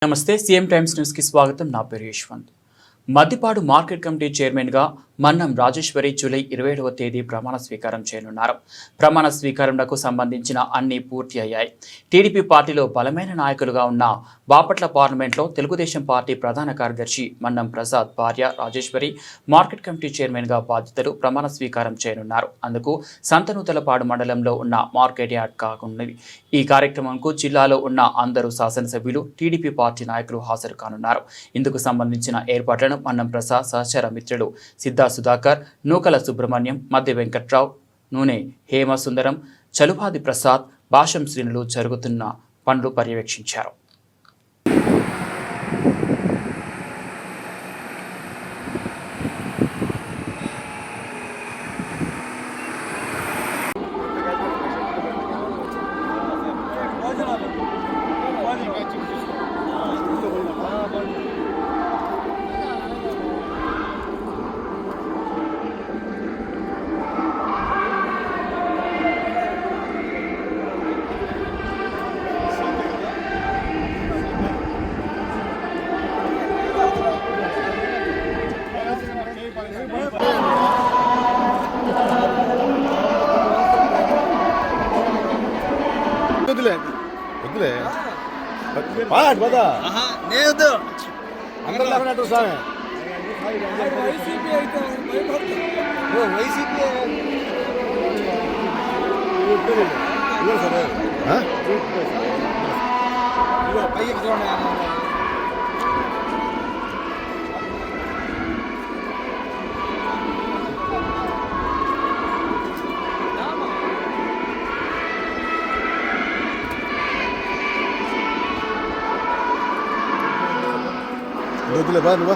నమస్తే CM times news కి స్వాగతం. నా పేరు Yashwant. Maddipadu market committee chairman గా మన్నం రాజేశ్వరి జూలై 27వ తేదీ ప్రమాణ స్వీకారం చేయనున్నారు. ప్రమాణ స్వీకారంకు సంబంధించిన అన్ని పూర్తి అయ్యాయి. టీడీపీ పార్టీలో బలమైన నాయకులుగా ఉన్న బాపట్ల పార్లమెంట్లో తెలుగుదేశం పార్టీ ప్రధాన కార్యదర్శి మన్నం ప్రసాద్ భార్య రాజేశ్వరి మార్కెట్ కమిటీ చైర్మన్ గా బాధ్యతలు ప్రమాణ స్వీకారం చేయనున్నారు. అందుకు సంతనూతలపాడు మండలంలో ఉన్న మార్కెట్ యార్డ్ కానున్నది. ఈ కార్యక్రమంకు జిల్లాలో ఉన్న అందరూ శాసనసభ్యులు, టీడీపీ పార్టీ నాయకులు హాజరు కానున్నారు. ఇందుకు సంబంధించిన ఏర్పాట్లను మన్నం ప్రసాద్ సహచర మిత్రులు సిద్ధా సుధాకర్, నూకల సుబ్రహ్మణ్యం, మధ్య వెంకట్రావు, నూనె హేమసుందరం, చలుపాది ప్రసాద్, భాషం శ్రీనులు జరుగుతున్న పనులు పర్యవేక్షించారు. వద్దులే పదా నేను అందరూ లేకున్నట్టు స్వామి వైసీపీ అయితే వైసీపీ పైకి చూడండి. వద్దులే బా నువ్వు